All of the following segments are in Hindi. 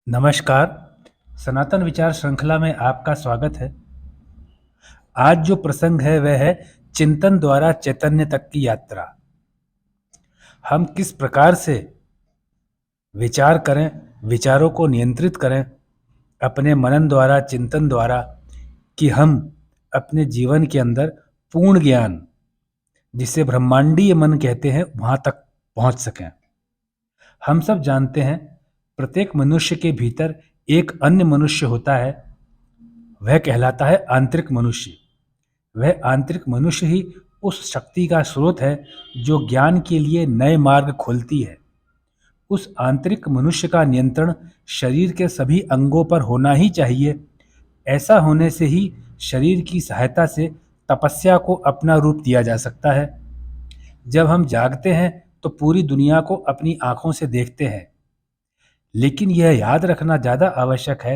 नमस्कार, सनातन विचार श्रृंखला में आपका स्वागत है। आज जो प्रसंग है वह है चिंतन द्वारा चैतन्य तक की यात्रा। हम किस प्रकार से विचार करें, विचारों को नियंत्रित करें अपने मनन द्वारा, चिंतन द्वारा, कि हम अपने जीवन के अंदर पूर्ण ज्ञान, जिसे ब्रह्मांडीय मन कहते हैं, वहां तक पहुंच सकें। हम सब जानते हैं, प्रत्येक मनुष्य के भीतर एक अन्य मनुष्य होता है, वह कहलाता है आंतरिक मनुष्य। वह आंतरिक मनुष्य ही उस शक्ति का स्रोत है जो ज्ञान के लिए नए मार्ग खोलती है। उस आंतरिक मनुष्य का नियंत्रण शरीर के सभी अंगों पर होना ही चाहिए। ऐसा होने से ही शरीर की सहायता से तपस्या को अपना रूप दिया जा सकता है। जब हम जागते हैं तो पूरी दुनिया को अपनी आंखों से देखते हैं, लेकिन यह याद रखना ज़्यादा आवश्यक है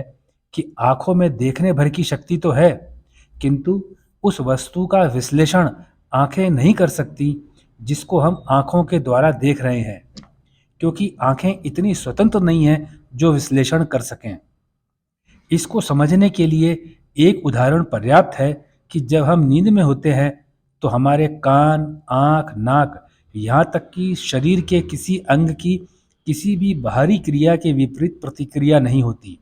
कि आंखों में देखने भर की शक्ति तो है, किंतु उस वस्तु का विश्लेषण आंखें नहीं कर सकती जिसको हम आंखों के द्वारा देख रहे हैं, क्योंकि आंखें इतनी स्वतंत्र नहीं हैं जो विश्लेषण कर सकें। इसको समझने के लिए एक उदाहरण पर्याप्त है कि जब हम नींद में होते हैं तो हमारे कान, आँख, नाक, यहाँ तक कि शरीर के किसी अंग की किसी भी बाहरी क्रिया के विपरीत प्रतिक्रिया नहीं होती।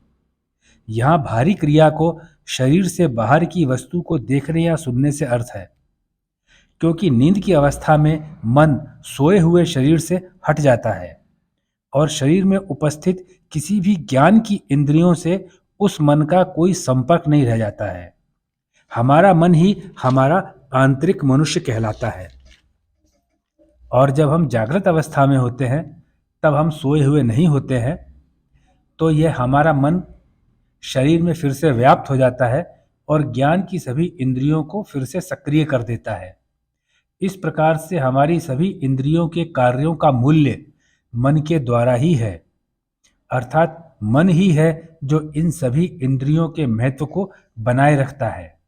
यहाँ बाहरी क्रिया को शरीर से बाहर की वस्तु को देखने या सुनने से अर्थ है, क्योंकि नींद की अवस्था में मन सोए हुए शरीर से हट जाता है और शरीर में उपस्थित किसी भी ज्ञान की इंद्रियों से उस मन का कोई संपर्क नहीं रह जाता है। हमारा मन ही हमारा आंतरिक मनुष्य कहलाता है। और जब हम जागृत अवस्था में होते हैं, तब हम सोए हुए नहीं होते हैं, तो यह हमारा मन शरीर में फिर से व्याप्त हो जाता है और ज्ञान की सभी इंद्रियों को फिर से सक्रिय कर देता है। इस प्रकार से हमारी सभी इंद्रियों के कार्यों का मूल्य मन के द्वारा ही है, अर्थात मन ही है जो इन सभी इंद्रियों के महत्व को बनाए रखता है।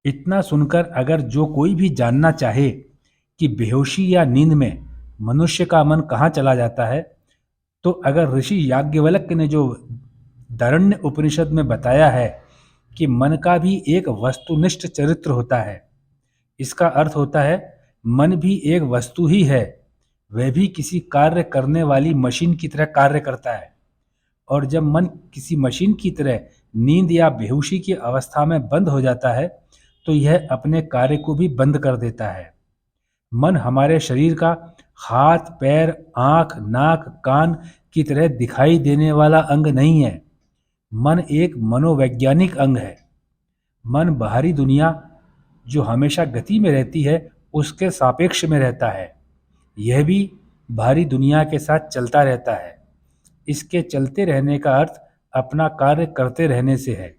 इतना सुनकर अगर जो कोई भी जानना चाहे कि बेहोशी या नींद में मनुष्य का मन कहाँ चला जाता है, तो अगर ऋषि याज्ञवल्क्य ने जो दारण्य उपनिषद में बताया है कि मन का भी एक वस्तुनिष्ठ चरित्र होता है, इसका अर्थ होता है मन भी एक वस्तु ही है, वह भी किसी कार्य करने वाली मशीन की तरह कार्य करता है। और जब मन किसी मशीन की तरह नींद या बेहोशी की अवस्था में बंद हो जाता है, तो यह अपने कार्य को भी बंद कर देता है। मन हमारे शरीर का हाथ, पैर, आँख, नाक, कान की तरह दिखाई देने वाला अंग नहीं है। मन एक मनोवैज्ञानिक अंग है। मन बाहरी दुनिया जो हमेशा गति में रहती है, उसके सापेक्ष में रहता है। यह भी बाहरी दुनिया के साथ चलता रहता है। इसके चलते रहने का अर्थ अपना कार्य करते रहने से है।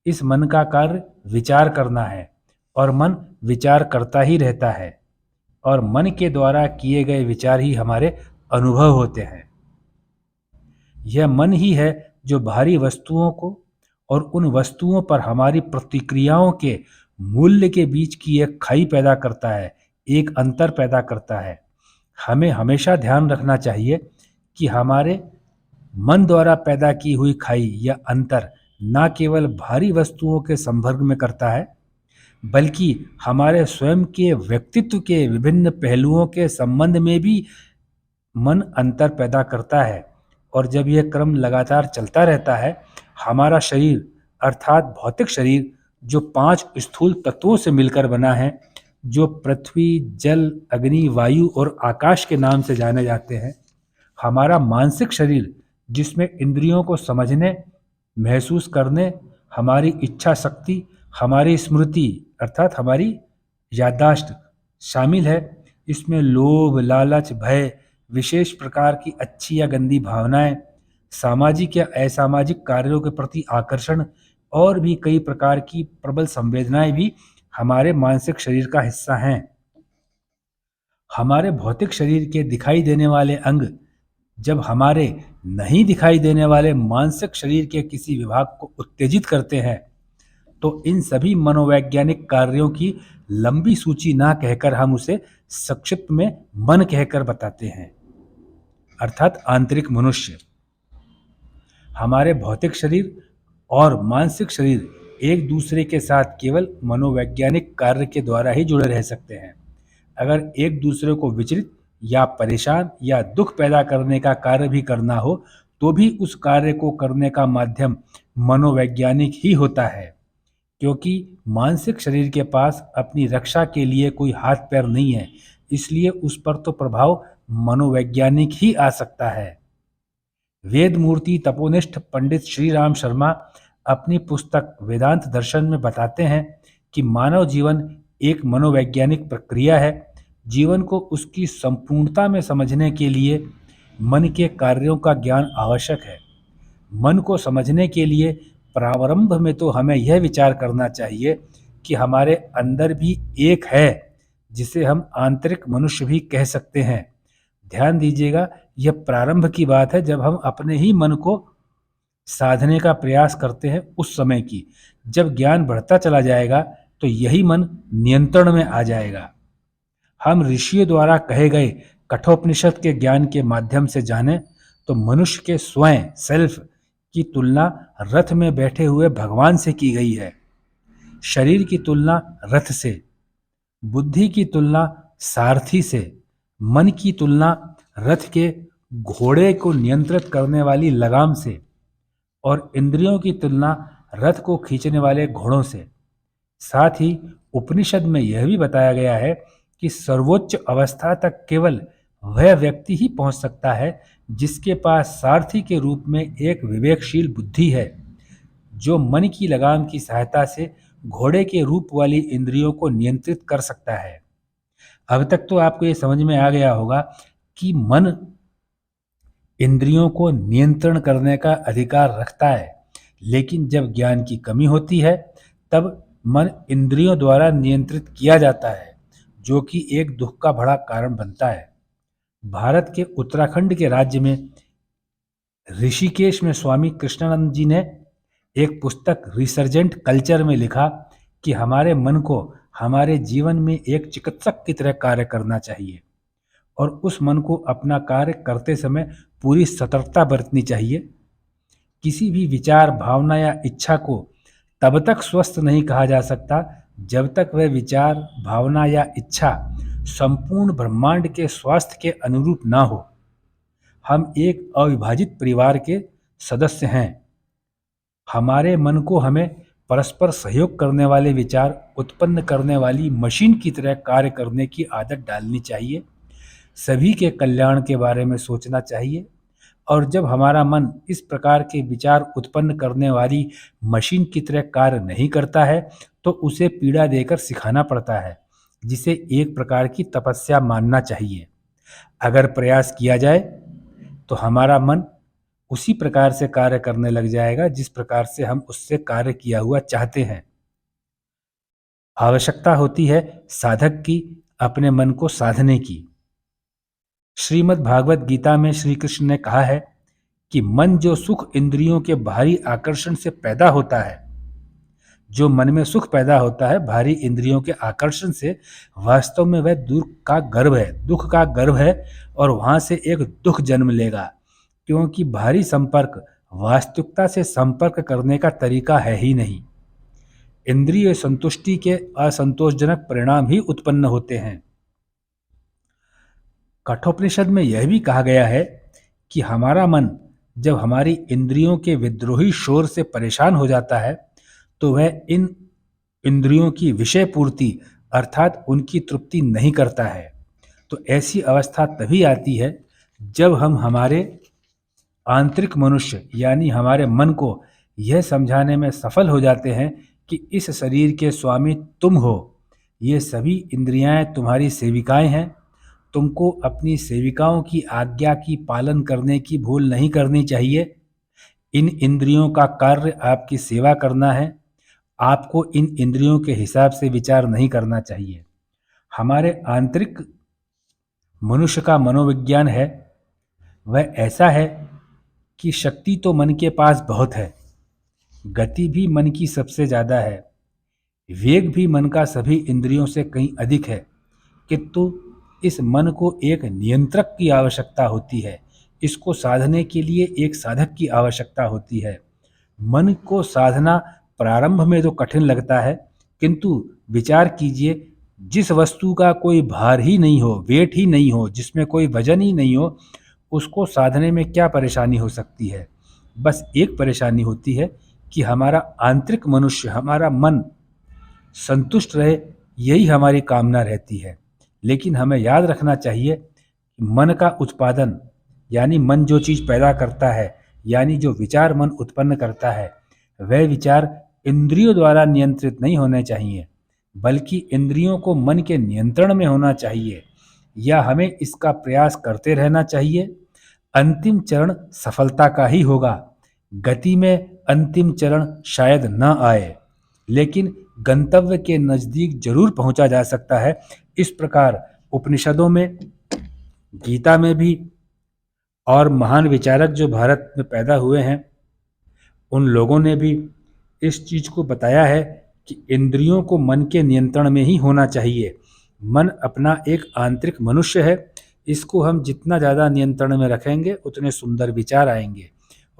इस मन का कार्य विचार करना है और मन विचार करता ही रहता है और मन के द्वारा किए गए विचार ही हमारे अनुभव होते हैं। यह मन ही है जो बाहरी वस्तुओं को और उन वस्तुओं पर हमारी प्रतिक्रियाओं के मूल्य के बीच की एक खाई पैदा करता है, एक अंतर पैदा करता है। हमें हमेशा ध्यान रखना चाहिए कि हमारे मन द्वारा पैदा की हुई खाई या अंतर न केवल भारी वस्तुओं के संपर्क में करता है, बल्कि हमारे स्वयं के व्यक्तित्व के विभिन्न पहलुओं के संबंध में भी मन अंतर पैदा करता है। और जब यह क्रम लगातार चलता रहता है, हमारा शरीर अर्थात भौतिक शरीर जो 5 स्थूल तत्वों से मिलकर बना है, जो पृथ्वी, जल, अग्नि, वायु और आकाश के नाम से जाने जाते हैं, हमारा मानसिक शरीर जिसमें इंद्रियों को समझने, महसूस करने, हमारी इच्छा शक्ति, हमारी स्मृति अर्थात हमारी याददाश्त शामिल है। इसमें लोभ, लालच, भय, विशेष प्रकार की अच्छी या गंदी भावनाएं, सामाजिक या असामाजिक कार्यों के प्रति आकर्षण और भी कई प्रकार की प्रबल संवेदनाएं भी हमारे मानसिक शरीर का हिस्सा हैं। हमारे भौतिक शरीर के दिखाई देने वाले अंग जब हमारे नहीं दिखाई देने वाले मानसिक शरीर के किसी विभाग को उत्तेजित करते हैं, तो इन सभी मनोवैज्ञानिक कार्यों की लंबी सूची ना कहकर हम उसे संक्षिप्त में मन कहकर बताते हैं, अर्थात आंतरिक मनुष्य। हमारे भौतिक शरीर और मानसिक शरीर एक दूसरे के साथ केवल मनोवैज्ञानिक कार्य के द्वारा ही जुड़े रह सकते हैं। अगर एक दूसरे को विचलित या परेशान या दुख पैदा करने का कार्य भी करना हो, तो भी उस कार्य को करने का माध्यम मनोवैज्ञानिक ही होता है, क्योंकि मानसिक शरीर के पास अपनी रक्षा के लिए कोई हाथ पैर नहीं है, इसलिए उस पर तो प्रभाव मनोवैज्ञानिक ही आ सकता है। वेदमूर्ति तपोनिष्ठ पंडित श्री राम शर्मा अपनी पुस्तक वेदांत दर्शन में बताते हैं कि मानव जीवन एक मनोवैज्ञानिक प्रक्रिया है। जीवन को उसकी संपूर्णता में समझने के लिए मन के कार्यों का ज्ञान आवश्यक है। मन को समझने के लिए प्रारंभ में तो हमें यह विचार करना चाहिए कि हमारे अंदर भी एक है, जिसे हम आंतरिक मनुष्य भी कह सकते हैं। ध्यान दीजिएगा, यह प्रारंभ की बात है, जब हम अपने ही मन को साधने का प्रयास करते हैं उस समय की। जब ज्ञान बढ़ता चला जाएगा तो यही मन नियंत्रण में आ जाएगा। हम ऋषियों द्वारा कहे गए कठोपनिषद के ज्ञान के माध्यम से जानें तो मनुष्य के स्वयं सेल्फ की तुलना रथ में बैठे हुए भगवान से की गई है। शरीर की तुलना रथ से, बुद्धि की तुलना सारथी से, मन की तुलना रथ के घोड़े को नियंत्रित करने वाली लगाम से और इंद्रियों की तुलना रथ को खींचने वाले घोड़ों से। साथ ही उपनिषद में यह भी बताया गया है कि सर्वोच्च अवस्था तक केवल वह व्यक्ति ही पहुंच सकता है जिसके पास सारथी के रूप में एक विवेकशील बुद्धि है, जो मन की लगाम की सहायता से घोड़े के रूप वाली इंद्रियों को नियंत्रित कर सकता है। अब तक तो आपको ये समझ में आ गया होगा कि मन इंद्रियों को नियंत्रण करने का अधिकार रखता है, लेकिन जब ज्ञान की कमी होती है तब मन इंद्रियों द्वारा नियंत्रित किया जाता है, जो कि एक दुख का बड़ा कारण बनता है। भारत के उत्तराखंड के राज्य में ऋषिकेश में स्वामी कृष्णानंद जी ने एक पुस्तक रिसर्जेंट कल्चर में लिखा कि हमारे मन को हमारे जीवन में एक चिकित्सक की तरह कार्य करना चाहिए और उस मन को अपना कार्य करते समय पूरी सतर्कता बरतनी चाहिए। किसी भी विचार, भावना या इच्छा को तब तक स्वस्थ नहीं कहा जा सकता जब तक वह विचार, भावना या इच्छा संपूर्ण ब्रह्मांड के स्वास्थ्य के अनुरूप ना हो। हम एक अविभाजित परिवार के सदस्य हैं। हमारे मन को हमें परस्पर सहयोग करने वाले विचार उत्पन्न करने वाली मशीन की तरह कार्य करने की आदत डालनी चाहिए। सभी के कल्याण के बारे में सोचना चाहिए और जब हमारा मन इस प्रकार के विचार उत्पन्न करने वाली मशीन की तरह कार्य नहीं करता है तो उसे पीड़ा देकर सिखाना पड़ता है, जिसे एक प्रकार की तपस्या मानना चाहिए। अगर प्रयास किया जाए तो हमारा मन उसी प्रकार से कार्य करने लग जाएगा जिस प्रकार से हम उससे कार्य किया हुआ चाहते हैं। आवश्यकता होती है साधक की अपने मन को साधने की। श्रीमद् भागवत गीता में श्री कृष्ण ने कहा है कि मन जो सुख इंद्रियों के भारी आकर्षण से पैदा होता है, जो मन में सुख पैदा होता है भारी इंद्रियों के आकर्षण से, वास्तव में वह दुख का गर्भ है और वहां से एक दुख जन्म लेगा, क्योंकि भारी संपर्क वास्तविकता से संपर्क करने का तरीका है ही नहीं। इंद्रिय संतुष्टि के असंतोषजनक परिणाम ही उत्पन्न होते हैं। कठोपनिषद में यह भी कहा गया है कि हमारा मन जब हमारी इंद्रियों के विद्रोही शोर से परेशान हो जाता है तो वह इन इंद्रियों की विषय पूर्ति अर्थात उनकी तृप्ति नहीं करता है। तो ऐसी अवस्था तभी आती है जब हम हमारे आंतरिक मनुष्य यानी हमारे मन को यह समझाने में सफल हो जाते हैं कि इस शरीर के स्वामी तुम हो, ये सभी इंद्रियां तुम्हारी सेविकाएं हैं। तुमको अपनी सेविकाओं की आज्ञा की पालन करने की भूल नहीं करनी चाहिए। इन इंद्रियों का कार्य आपकी सेवा करना है। आपको इन इंद्रियों के हिसाब से विचार नहीं करना चाहिए। हमारे आंतरिक मनुष्य का मनोविज्ञान है, वह ऐसा है कि शक्ति तो मन के पास बहुत है, गति भी मन की सबसे ज़्यादा है, वेग भी मन का सभी इंद्रियों से कहीं अधिक है, किंतु इस मन को एक नियंत्रक की आवश्यकता होती है, इसको साधने के लिए एक साधक की आवश्यकता होती है। मन को साधना प्रारंभ में तो कठिन लगता है, किंतु विचार कीजिए, जिस वस्तु का कोई भार ही नहीं हो, वेट ही नहीं हो, जिसमें कोई वजन ही नहीं हो, उसको साधने में क्या परेशानी हो सकती है? बस एक परेशानी होती है कि हमारा आंतरिक मनुष्य, हमारा मन संतुष्ट रहे, यही हमारी कामना रहती है। लेकिन हमें याद रखना चाहिए कि मन का उत्पादन, यानी मन जो चीज़ पैदा करता है, यानी जो विचार मन उत्पन्न करता है, वह विचार इंद्रियों द्वारा नियंत्रित नहीं होने चाहिए, बल्कि इंद्रियों को मन के नियंत्रण में होना चाहिए, या हमें इसका प्रयास करते रहना चाहिए। अंतिम चरण सफलता का ही होगा। गति में अंतिम चरण शायद न आए, लेकिन गंतव्य के नज़दीक जरूर पहुंचा जा सकता है। इस प्रकार उपनिषदों में, गीता में भी, और महान विचारक जो भारत में पैदा हुए हैं, उन लोगों ने भी इस चीज़ को बताया है कि इंद्रियों को मन के नियंत्रण में ही होना चाहिए। मन अपना एक आंतरिक मनुष्य है, इसको हम जितना ज़्यादा नियंत्रण में रखेंगे उतने सुंदर विचार आएंगे,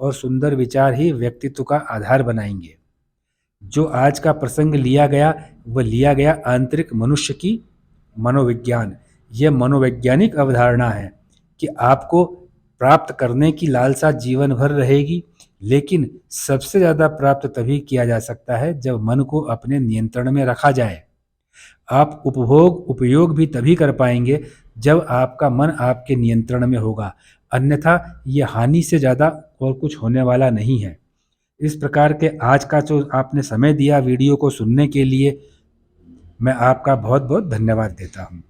और सुंदर विचार ही व्यक्तित्व का आधार बनाएंगे। जो आज का प्रसंग लिया गया, वह लिया गया आंतरिक मनुष्य की मनोविज्ञान। यह मनोवैज्ञानिक अवधारणा है कि आपको प्राप्त करने की लालसा जीवन भर रहेगी, लेकिन सबसे ज़्यादा प्राप्त तभी किया जा सकता है जब मन को अपने नियंत्रण में रखा जाए। आप उपभोग उपयोग भी तभी कर पाएंगे जब आपका मन आपके नियंत्रण में होगा, अन्यथा ये हानि से ज़्यादा और कुछ होने वाला नहीं है। इस प्रकार के आज का जो आपने समय दिया वीडियो को सुनने के लिए, मैं आपका बहुत बहुत धन्यवाद देता हूँ।